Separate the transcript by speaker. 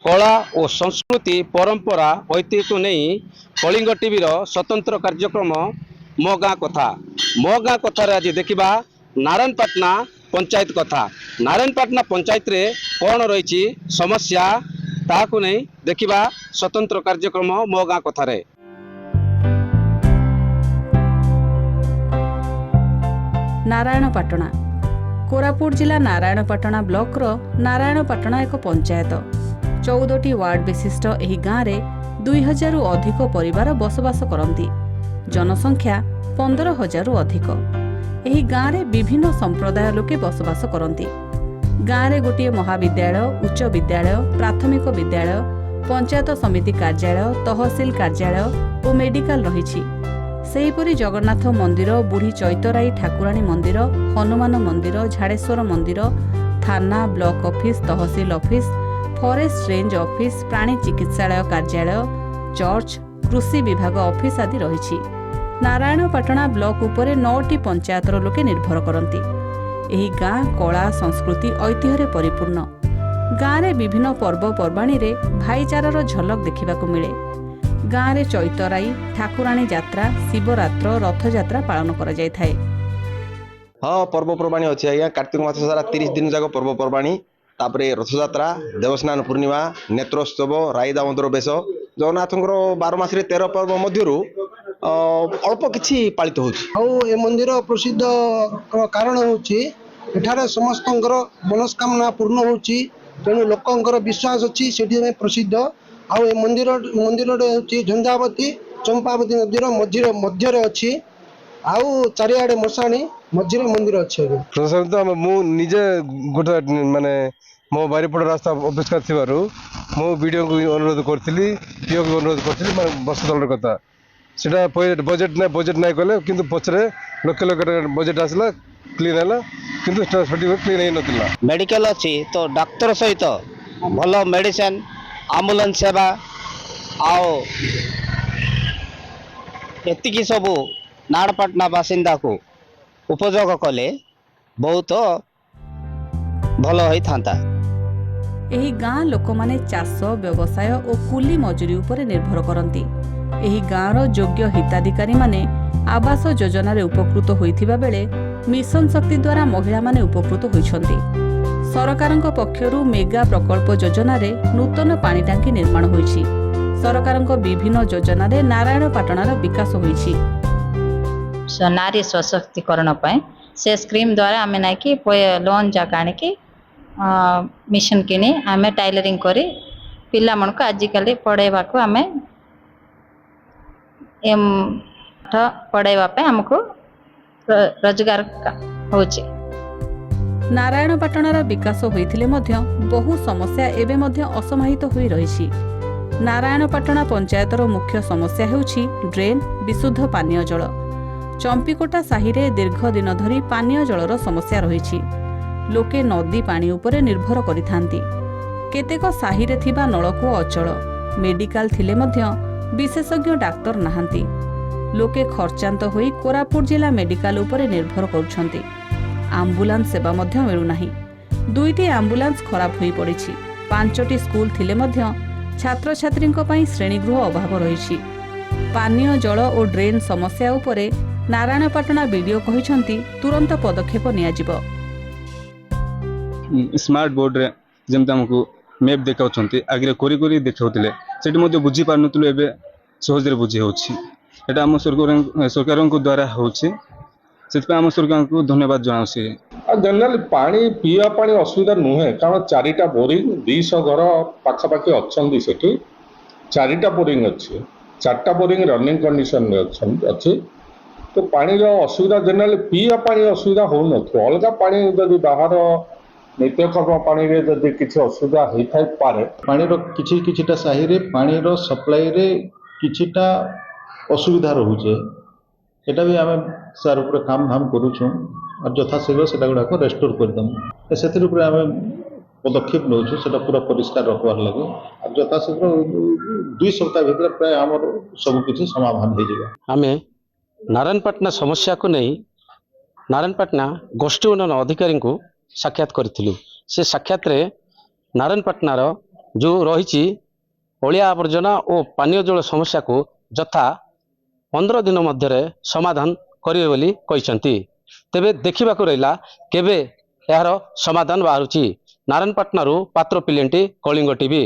Speaker 1: कला और संस्कृति परंपरा ऐतिह्य को नहीं कलिंग टीवीर स्वतंत्र कार्यक्रम मो गाँ कथा। मो गाँ कथार आज देखा नारायणपाटना पंचायत कथा। नारायणपाटना पंचायत रे कौन रही समस्या ताकू नहीं देखा स्वतंत्र कार्यक्रम मो गाँ कथार।
Speaker 2: नारायणपाटना कोरापुट जिला नारायणपाटना ब्लॉक रो नारायणपाटना एक पंचायत। 14टी वार्ड विशिष्ट एही गाँव में 2000 अधिक परिवार बसवास करती। जनसंख्या 15,000 अधिक। एही गाँव में विभिन्न संप्रदाय लोके बसवास करती। गाँव में गोटे महाविद्यालय, उच्च विद्यालय, प्राथमिक विद्यालय, पंचायत समिति कार्यालय, तहसिल कार्यालय और मेडिकल रही। सेहीपरि जगन्नाथ मंदिर, बुढ़ी चैतराई ठाकुराणी मंदिर, हनुमान मंदिर, झाड़ेश्वर मंदिर, थाना, block office, tehsil office, forest range office, प्राणी चिकित्सालय कार्यालय, चर्च, कृषि विभाग ऑफिस आदि रही। नारायणपाटना ब्लॉक उपरे 9टी पंचायतर लोके निर्भर करती। एही गाँ कला संस्कृति ऐतिह्य परिपूर्ण। गाँव में विभिन्न पर्वपर्वाणी रे भाईचारार झलक देखा मिले। गाँव में चैतराई ठाकुराणी यात्रा, शिवरात्र, रथयात्रा पालन करा जाय थाए।
Speaker 3: हाँ पर्वपर्वाणी अच्छे आज्ञा। कार्तिक मास सारा 30 दिन जाक पर्वपर्वाणी, तापरे रथयात्रा, देवस्नान पूर्णिमा, नेत्रोत्सव, राई दामोदर बेश, जगन्नाथ 12 मास 13 पर्व मध्यरु अल्प किछि पालित होछि।
Speaker 4: मंदिर प्रसिद्ध कारण होछि एठारे समस्तंकर मनस्कामना पूर्ण होछि। तेणु लोकंकर विश्वास अच्छी से प्रसिद्ध। आउ ए मंदिर होछि झंझावती चंपावती नदीर मध्य अच्छी। आउ चारिआडे मशाणी मझे मंदिर अच्छे।
Speaker 5: प्रशासन मु निजे गोटे माने मो बारीपड़ रास्ता अपेक्षा थिबारु मो वीडियो को अनुरोध करथिली, पीओ को अनुरोध करथिली बस दलर कथा। सेटा बजेट ना कले किंतु पछरे लक्ष बजेट आसला क्लीन हैला किंतु सठिक क्लीन हे नथिला।
Speaker 6: मेडिकल अच्छी तो डाक्तर सहित भल मेडिसिन, एम्बुलेंस सेवा आओ एतिकी सबू नारायणपाटना बासिंदा को उपयोग कले बहुत भल होई थांता।
Speaker 2: एही गाँ लोक माने चाष, व्यवसाय और कुली मजूरी उपरे निर्भर करती। एही गाँर योग्य हिताधिकारी माने आवास योजना रे उपकृत होइथिबा बेले मिशन शक्ति द्वारा महिला माने उपकृत होइछन्ति। सरकारक पक्षरु मेगा प्रकल्प योजना रे नूतन पानी टांकी निर्माण होइछि। सरकारक विभिन्न योजना रे नारायणपाटनार विकास होइछि।
Speaker 7: नारी सशक्तिकरण से स्कीम द्वारा आम ना कि लोन जाक आनिकी मिशन किनी आम टाइलरिंग करी पिला मन को आजिकल पढ़ाइबा को आम पढ़ाइबा आमको रोजगार होछि।
Speaker 2: नारायणपाटनार विकास होइथिले मध्य बहु समस्या एबे मध्य असमाहित होई रहिछि। नारायणपाटना पंचायतर मुख्य समस्या हेउछि ड्रेन, विशुद्ध पानीय जल। चंपीकोटा साहि रे दीर्घ दिन धरी पानीय जलर समस्या रहिछि। लोके नदी पानी उपरे निर्भर करिथांती। केतेक साहि रे थिबा नलकूप अचल। मेडिकल थिले मध्य विशेषज्ञ डाक्तर नाहांती। लोके खर्चांत होई कोरापुट जिला मेडिकल उपरे निर्भर करुछंती। आम्बुलांस सेवा मध्य मिलु नाही। 2टी आम्बुलांस खराब होई पड़िछि। 5टी स्कूल थिले मध्य छात्र छात्रींक पई श्रेणीगृह अभाव रहिछि। पानीय जल और ड्रेन समस्या उपरे नारायणपाटना वीडियो कहिछंती तुरंत पदक्षेप नियाजिबो।
Speaker 8: स्मार्ट बोर्ड रे जेमते हमकु मैप देखाउछंती आगे कोरी देखाउतिले सेठी मध्ये बुझी पारनतलु एबे सहज रे बुझी होछि। एटा हम सरकारक द्वारा होछि। सेतपे हम सरकार को धन्यवाद जनाउछि।
Speaker 9: जनरल पानी पीवा पानी असुविधा नुहे कारण 4टा बोरिंग 200 घर पाखापाखि अच्छी सेठी 4टा बोरिंग अच्छी 4टा बोरिंग रनिंग कंडीशन में अच्छी। तो पानी असुविधा जनरल पीवा पानी असुविधा हो न अलग पानी जब बाहर नित्यकर्म पानी रे जब किसी असुविधा होता है पारे
Speaker 10: पानी किछिटा साहि रे पानी रो सप्लाई रे किछिटा असुविधा रोचे। एटा भी आम सार उपर काम धाम करूँ और यथाशीघ्र से गुड़ाक रेस्टोर करदमु। से आम पदक्षेप नौ पूरा परिष्कार रखबार लगे और यथाशीघ्र 2 सप्ताह भीतर प्राय आम सबकि समाधान हो।
Speaker 1: आम नारायणपाटना समस्या को नहीं नारायणपाटना गोष्ठी उन्नयन अधिकारी को साक्षात करूँ। से साक्षात नारायणपाटनार ଯେଉଁ ରହିଛି ଅଳିଆ ଆବର୍ଜନା ଓ ପାନୀୟ ଜଳ ସମସ୍ୟାକୁ ଯଥା 15 ଦିନ ମଧ୍ୟରେ ସମାଧାନ କରିବେ ବୋଲି କହିଛନ୍ତି। ତେବେ ଦେଖିବାକୁ ରହିଲା କେବେ ଏହାର ସମାଧାନ ବାହାରୁଛି। ନାରାୟଣପାଟଣାରୁ ପାତ୍ର ପିଲେଣ୍ଟି, କଳିଙ୍ଗ ଟିଭି।